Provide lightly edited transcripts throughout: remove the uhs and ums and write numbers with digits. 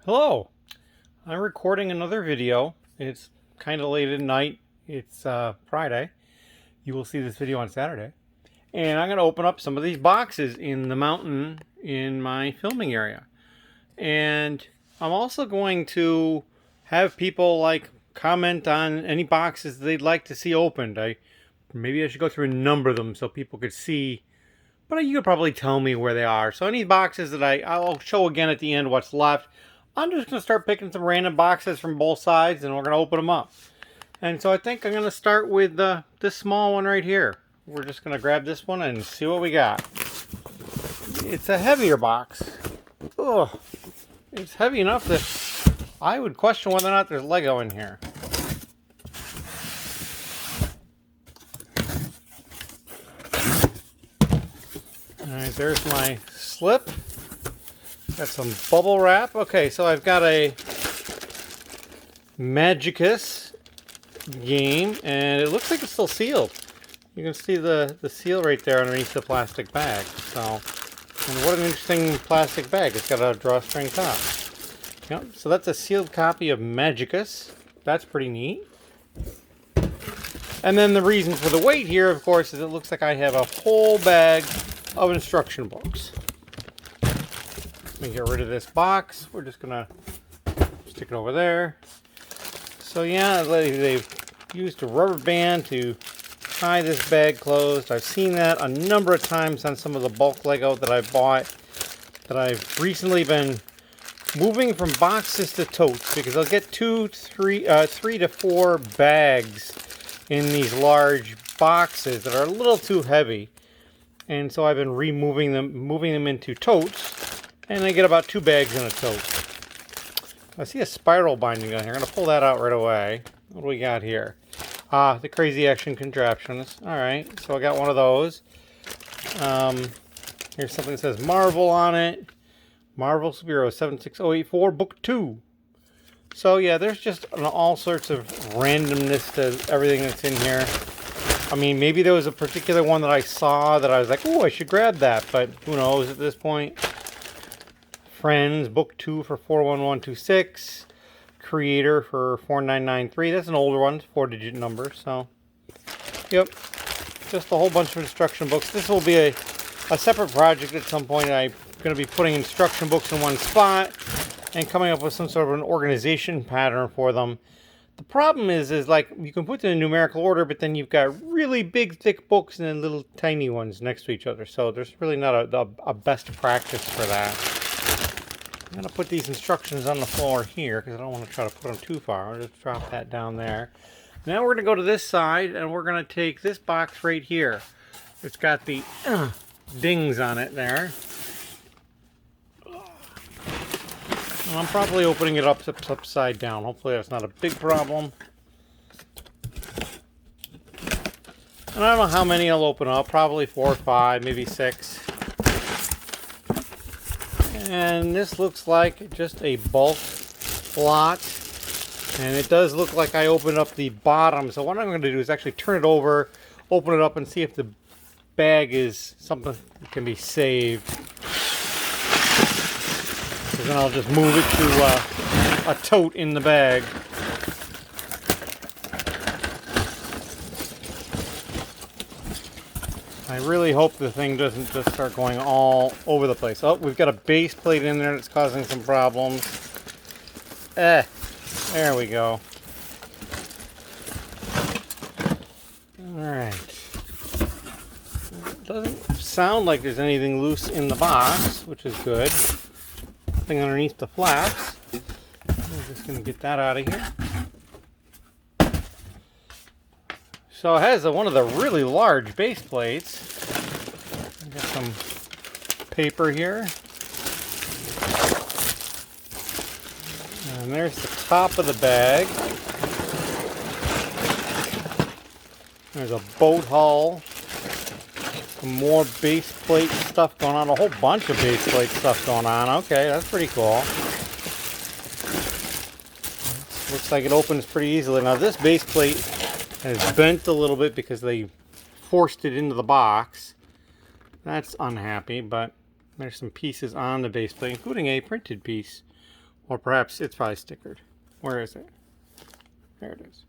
Hello, I'm recording another video. It's kind of late at night. It's Friday. You will see this video on Saturday. And I'm going to open up some of these boxes in the mountain in my filming area. And I'm also going to have people like comment on any boxes they'd like to see opened. Maybe I should go through and number them so people could see. But you could probably tell me where they are. So any boxes that I'll show again at the end what's left. I'm just going to start picking some random boxes from both sides and we're going to open them up. And so I think I'm going to start with this small one right here. We're just going to grab this one and see what we got. It's a heavier box. Ugh. It's heavy enough that I would question whether or not there's Lego in here. Alright, there's my slip. Got some bubble wrap. Okay, so I've got a Magicus game, and it looks like it's still sealed. You can see the seal right there underneath the plastic bag. So, and what an interesting plastic bag. It's got a drawstring top. Yep, so that's a sealed copy of Magicus. That's pretty neat. And then the reason for the weight here, of course, is it looks like I have a whole bag of instruction books. Let me get rid of this box. We're just gonna stick it over there. So yeah, they've used a rubber band to tie this bag closed. I've seen that a number of times on some of the bulk Lego that I bought. That I've recently been moving from boxes to totes because I'll get three to four bags in these large boxes that are a little too heavy, and so I've been moving them into totes. And I get about 2 bags in a tote. I see a spiral binding down here. I'm going to pull that out right away. What do we got here? The Crazy Action Contraptions. Alright, so I got one of those. Here's something that says Marvel on it. Marvel Superhero 76084, Book 2. So yeah, there's just all sorts of randomness to everything that's in here. I mean, maybe there was a particular one that I saw that I was like, oh, I should grab that. But who knows at this point. Friends, Book 2 for 41126. Creator for 4993. That's an older one, 4-digit number. So, yep. Just a whole bunch of instruction books. This will be a separate project at some point. I'm going to be putting instruction books in one spot and coming up with some sort of an organization pattern for them. The problem is like you can put them in numerical order, but then you've got really big, thick books and then little tiny ones next to each other. So there's really not a best practice for that. I'm going to put these instructions on the floor here because I don't want to try to put them too far. I'll just drop that down there. Now we're going to go to this side and we're going to take this box right here. It's got the dings on it there. And I'm probably opening it up upside down. Hopefully that's not a big problem. And I don't know how many I'll open up. Probably 4 or 5, maybe 6. And this looks like just a bulk lot. And it does look like I opened up the bottom. So what I'm going to do is actually turn it over, open it up, and see if the bag is something that can be saved. So then I'll just move it to a tote in the bag. I really hope the thing doesn't just start going all over the place. Oh, we've got a base plate in there that's causing some problems. There we go. Alright. Doesn't sound like there's anything loose in the box, which is good. Nothing underneath the flaps. I'm just going to get that out of here. So it has one of the really large base plates. I've got some paper here. And there's the top of the bag. There's a boat hull. Some more base plate stuff going on. A whole bunch of base plate stuff going on. Okay, that's pretty cool. Looks like it opens pretty easily. Now this base plate has bent a little bit because they forced it into the box. That's unhappy, but there's some pieces on the base plate, including a printed piece. Or perhaps it's probably stickered. Where is it? There it is.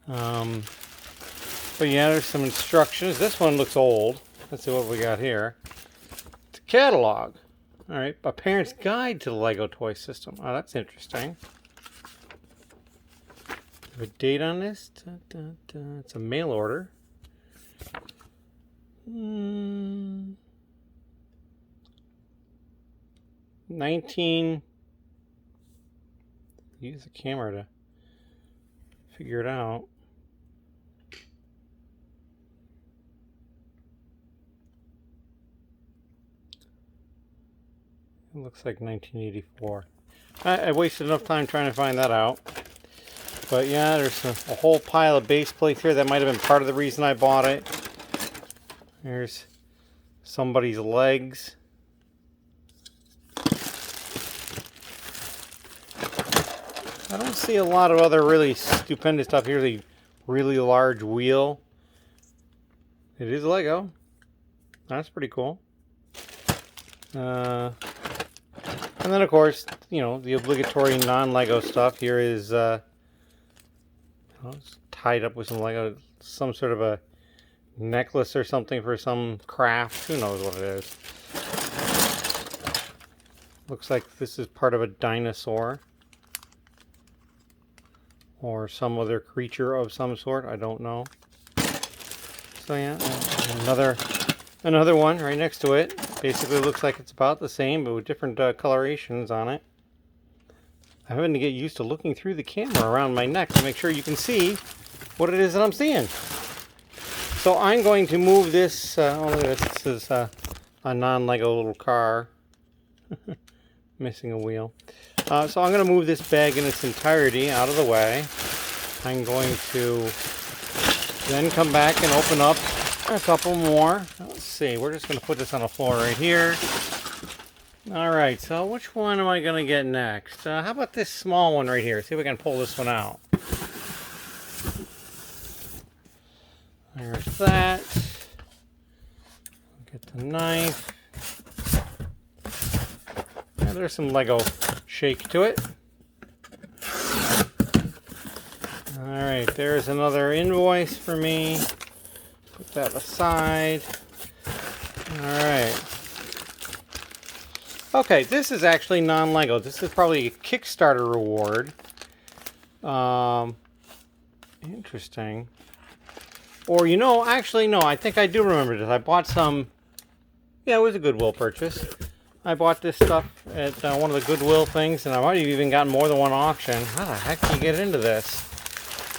But yeah, there's some instructions. This one looks old. Let's see what we got here. It's a catalog. All right, a parent's guide to the Lego toy system. Oh, that's interesting. Have a date on this? It's a mail order. 19. Use the camera to figure it out. It looks like 1984. I wasted enough time trying to find that out. But yeah, there's a whole pile of base plates here. That might have been part of the reason I bought it. There's somebody's legs. I don't see a lot of other really stupendous stuff here. The really large wheel. It is Lego. That's pretty cool. And then, of course, you know, the obligatory non-Lego stuff. Here is it's tied up with some Lego, some sort of a necklace or something for some craft. Who knows what it is. Looks like this is part of a dinosaur. Or some other creature of some sort. I don't know. So yeah, another one right next to it. Basically looks like it's about the same, but with different colorations on it. I'm having to get used to looking through the camera around my neck to make sure you can see what it is that I'm seeing. So I'm going to move this. Oh, look at this. This is a non-Lego little car. Missing a wheel. So I'm going to move this bag in its entirety out of the way. I'm going to then come back and open up a couple more. Let's see. We're just going to put this on the floor right here. Alright, so which one am I going to get next? How about this small one right here? See if we can pull this one out. There's that. Get the knife. Yeah, there's some Lego shake to it. Alright, there's another invoice for me. Put that aside. Alright. Okay, this is actually non-Lego. This is probably a Kickstarter reward. Interesting. Or, you know, actually, no, I think I do remember this. I bought some... Yeah, it was a Goodwill purchase. I bought this stuff at one of the Goodwill things, and I might have even gotten more than one auction. How the heck do you get into this?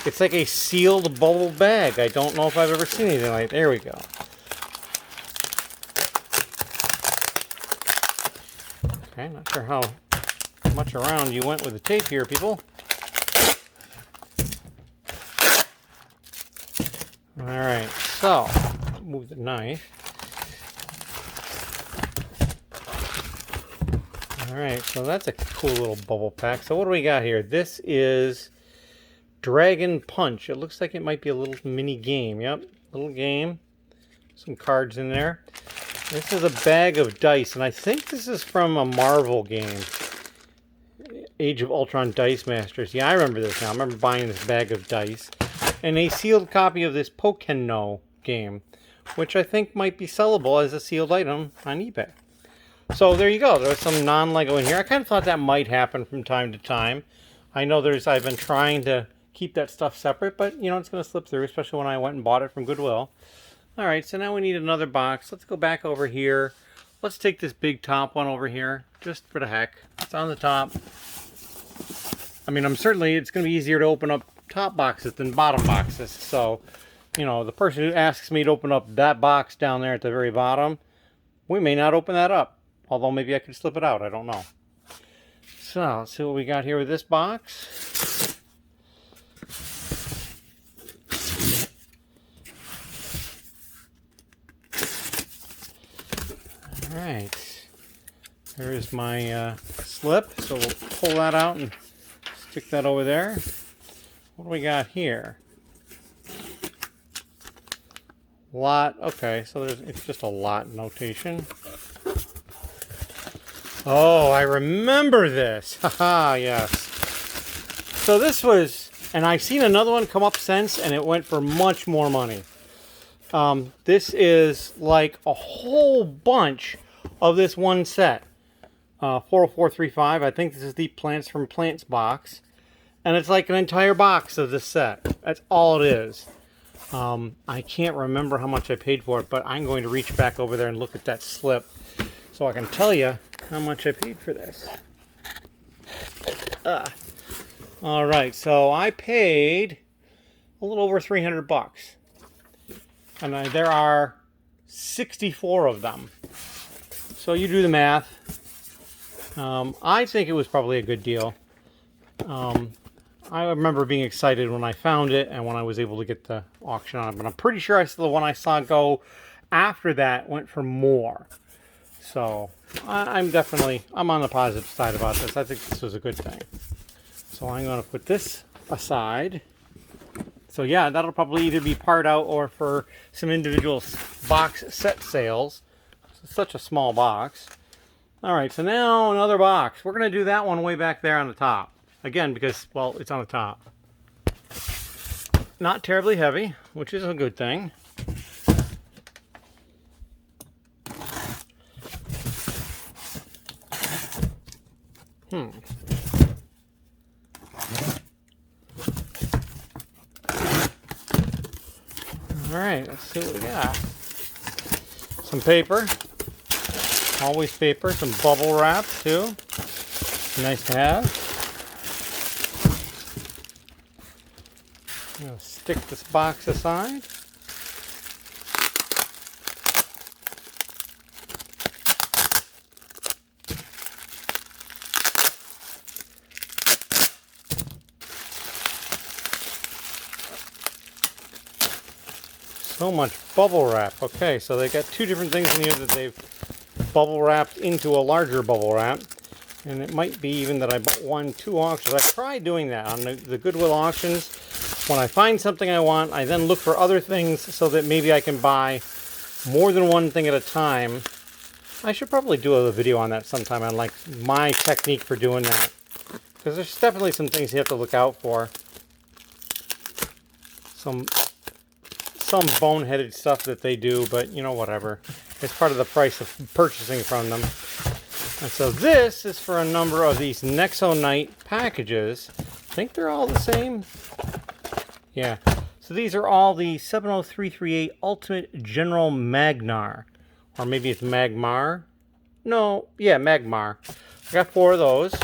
It's like a sealed bubble bag. I don't know if I've ever seen anything like that. There we go. Okay, not sure how much around you went with the tape here, people. Alright, so, move the knife. Alright, so that's a cool little bubble pack. So what do we got here? This is Dragon Punch. It looks like it might be a little mini game. Yep, little game. Some cards in there. This is a bag of dice, and I think this is from a Marvel game. Age of Ultron Dice Masters. Yeah, I remember this now. I remember buying this bag of dice. And a sealed copy of this Pokémon game, which I think might be sellable as a sealed item on eBay. So there you go. There's some non-Lego in here. I kind of thought that might happen from time to time. I know I've been trying to keep that stuff separate, but you know, it's going to slip through, especially when I went and bought it from Goodwill. Alright, so now we need another box. Let's go back over here. Let's take this big top one over here, just for the heck. It's on the top. I mean, it's going to be easier to open up top boxes than bottom boxes. So, you know, the person who asks me to open up that box down there at the very bottom, we may not open that up. Although maybe I could slip it out. I don't know. So, let's see what we got here with this box. Alright. There's my slip. So we'll pull that out and stick that over there. What do we got here? Lot. Okay, so it's just a lot notation. Oh, I remember this. Haha, yes. So this was, and I've seen another one come up since, and it went for much more money. This is like a whole bunch of this one set. 40435. I think this is the Plants from Plants box. And it's like an entire box of this set. That's all it is. I can't remember how much I paid for it, but I'm going to reach back over there and look at that slip so I can tell you how much I paid for this. All right, so I paid a little over 300 bucks. And there are 64 of them. So you do the math. I think it was probably a good deal. I remember being excited when I found it and when I was able to get the auction on it. But I'm pretty sure the one I saw go after that went for more. So I'm on the positive side about this. I think this was a good thing. So I'm going to put this aside. So yeah, that'll probably either be part out or for some individual box set sales. It's such a small box. All right, so now another box. We're going to do that one way back there on the top. Again, because, well, it's on the top. Not terribly heavy, which is a good thing. All right, let's see what we got. Some paper. Always paper. Some bubble wrap, too. Nice to have. I'm going to stick this box aside. So much bubble wrap. Okay, so they got two different things in here that they've bubble wrapped into a larger bubble wrap. And it might be even that I won 2 auctions. I tried doing that on the Goodwill auctions. When I find something I want, I then look for other things so that maybe I can buy more than one thing at a time. I should probably do a video on that sometime, on like my technique for doing that. Because there's definitely some things you have to look out for. Some boneheaded stuff that they do, but you know, whatever. It's part of the price of purchasing from them. And so this is for a number of these Nexo Night packages. I think they're all the same. Yeah. So these are all the 70338 Ultimate General Magnar. Or maybe it's Magmar. No, yeah, Magmar. I got 4 of those.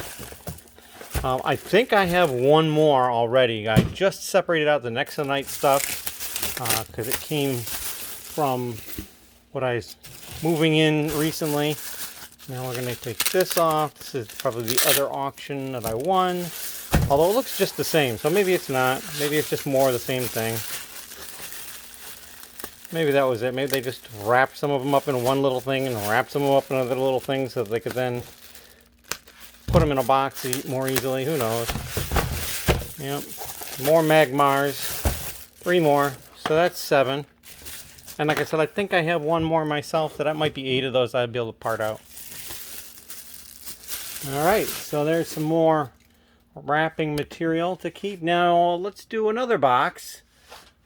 I think I have one more already. I just separated out the Nexo Night stuff because it came from what I was moving in recently. Now we're going to take this off. This is probably the other auction that I won. Although it looks just the same, so maybe it's not. Maybe it's just more of the same thing. Maybe that was it. Maybe they just wrapped some of them up in one little thing and wrapped some of them up in another little thing so that they could then put them in a box more easily. Who knows? Yep. More Magmars. 3 more. So that's 7. And like I said, I think I have one more myself, so that might be 8 of those I'd be able to part out. Alright, so there's some more wrapping material to keep. Now, let's do another box.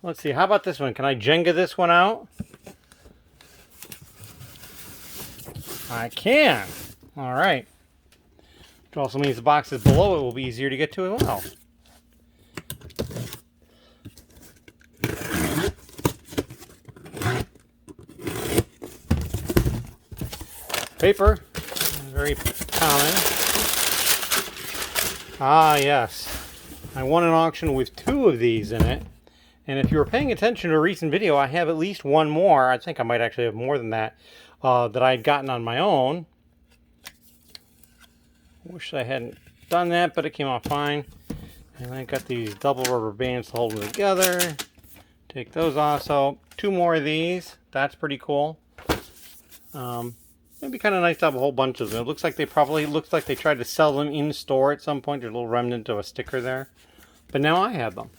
Let's see, how about this one? Can I Jenga this one out? I can. Alright. Which also means the boxes below it will be easier to get to as well. Paper, very common. Ah, yes. I won an auction with 2 of these in it. And if you were paying attention to a recent video, I have at least one more. I think I might actually have more than that, that I had gotten on my own. Wish I hadn't done that, but it came out fine. And I got these double rubber bands to hold them together. Take those off. So 2 more of these. That's pretty cool. It'd be kind of nice to have a whole bunch of them. It looks like they tried to sell them in store at some point. There's a little remnant of a sticker there. But now I have them.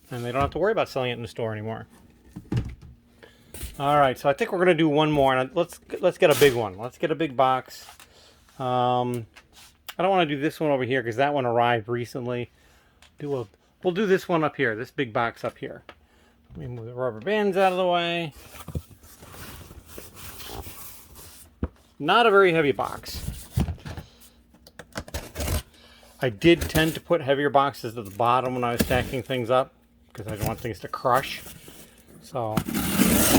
And they don't have to worry about selling it in the store anymore. Alright, so I think we're going to do one more. And let's get a big one. Let's get a big box. I don't want to do this one over here because that one arrived recently. We'll do this one up here, this big box up here. Let me move the rubber bands out of the way. Not a very heavy box. I did tend to put heavier boxes at the bottom when I was stacking things up because I don't want things to crush. So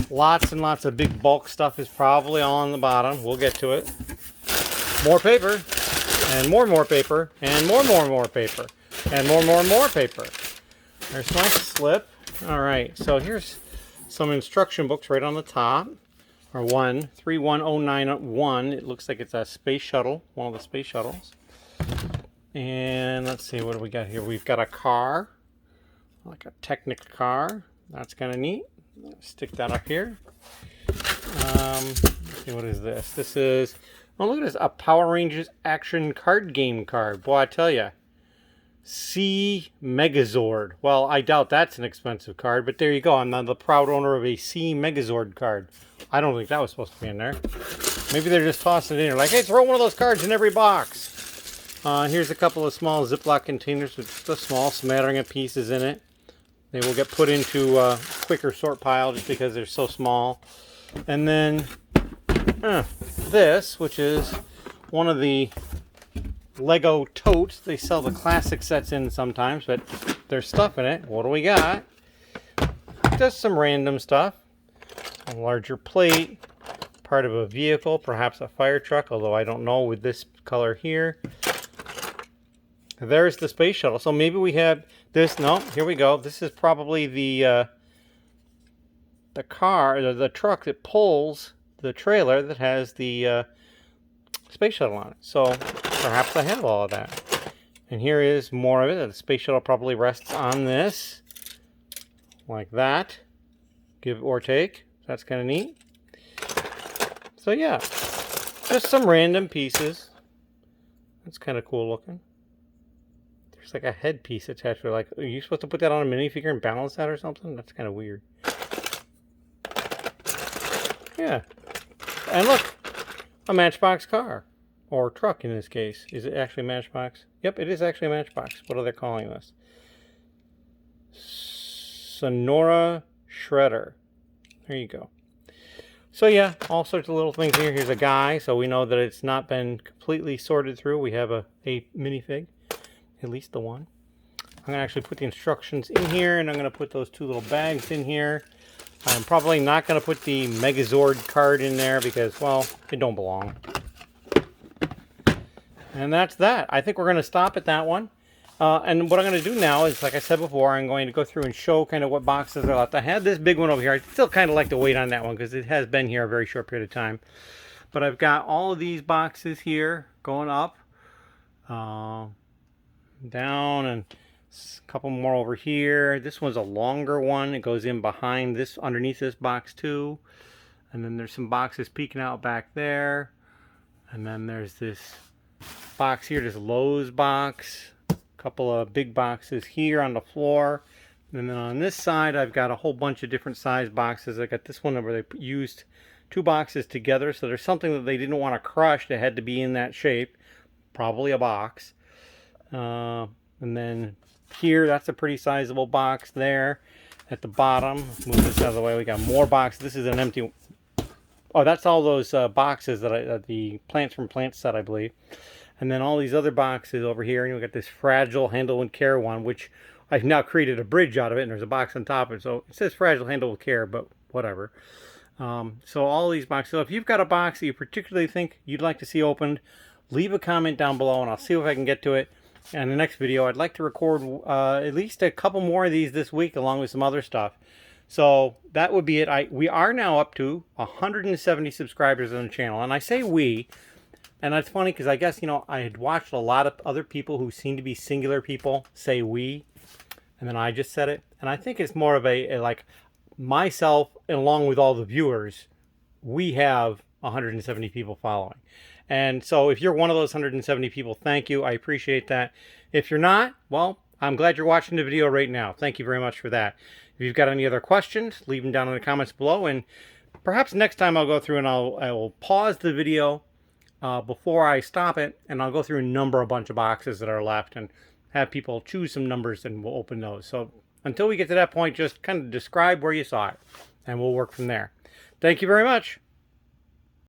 lots and lots of big bulk stuff is probably all on the bottom. We'll get to it. More paper, and more paper, and more paper, and more paper. There's my slip. All right, so here's some instruction books right on the top. Or 31091. It looks like it's a space shuttle, one of the space shuttles. And let's see, what do we got here? We've got a car, like a Technic car. That's kind of neat. Stick that up here. Let's see, what is this? This is, oh, look at this, a Power Rangers action card game card. Boy, I tell you, C Megazord. Well, I doubt that's an expensive card, but there you go. I'm now the proud owner of a C Megazord card. I don't think that was supposed to be in there. Maybe they're just tossing it in there, like, hey, throw one of those cards in every box. Here's a couple of small Ziploc containers with just a small smattering of pieces in it. They will get put into a quicker sort pile just because they're so small. And then this, which is one of the Lego totes. They sell the classic sets in sometimes, but there's stuff in it. What do we got? Just some random stuff. A larger plate, part of a vehicle, perhaps a fire truck, although I don't know with this color here. There's the space shuttle. So maybe we have this. No, here we go. This is probably the car, the truck that pulls the trailer that has the space shuttle on it. So perhaps I have all of that. And here is more of it. The space shuttle probably rests on this, like that. Give or take. That's kind of neat. So yeah, just some random pieces. That's kind of cool looking. There's like a headpiece attached to it. Like, are you supposed to put that on a minifigure and balance that or something? That's kind of weird. Yeah. And look, a Matchbox car. Or truck in this case. Is it actually a Matchbox? Yep, it is actually a Matchbox. What are they calling this? Sonora Shredder. There you go. So yeah, all sorts of little things here. Here's a guy, so we know that it's not been completely sorted through. We have a minifig, at least the one. I'm going to actually put the instructions in here, and I'm going to put those two little bags in here. I'm probably not going to put the Megazord card in there because, well, it don't belong. And that's that. I think we're going to stop at that one. And what I'm going to do now is, like I said before, I'm going to go through and show kind of what boxes are left. I had this big one over here. I still kind of like to wait on that one because it has been here a very short period of time. But I've got all of these boxes here going up, down, and a couple more over here. This one's a longer one. It goes in behind this, underneath this box too. And then there's some boxes peeking out back there. And then there's this box here, this Lowe's box. Couple of big boxes here on the floor, and then on this side I've got a whole bunch of different size boxes. I got this one where they used two boxes together, so there's something that they didn't want to crush that had to be in that shape, probably a box. And then here, that's a pretty sizable box there. At the bottom, let's move this out of the way. We got more boxes. This is an empty. Oh, that's all those boxes that the Plants from Plants set, I believe. And then all these other boxes over here, and we got this Fragile Handle with Care one, which I've now created a bridge out of it, and there's a box on top of it. So it says Fragile Handle with Care, but whatever. So all these boxes. So if you've got a box that you particularly think you'd like to see opened, leave a comment down below, and I'll see if I can get to it. And in the next video, I'd like to record at least a couple more of these this week, along with some other stuff. So that would be it. We are now up to 170 subscribers on the channel, and I say we. And that's funny because I guess, you know, I had watched a lot of other people who seem to be singular people say we, and then I just said it. And I think it's more of a like myself, and along with all the viewers, we have 170 people following. And so if you're one of those 170 people, thank you. I appreciate that. If you're not, well, I'm glad you're watching the video right now. Thank you very much for that. If you've got any other questions, leave them down in the comments below. And perhaps next time I'll go through and I will pause the video, before I stop it, and I'll go through and number a bunch of boxes that are left and have people choose some numbers, and we'll open those. So until we get to that point, just kind of describe where you saw it, and we'll work from there. Thank you very much.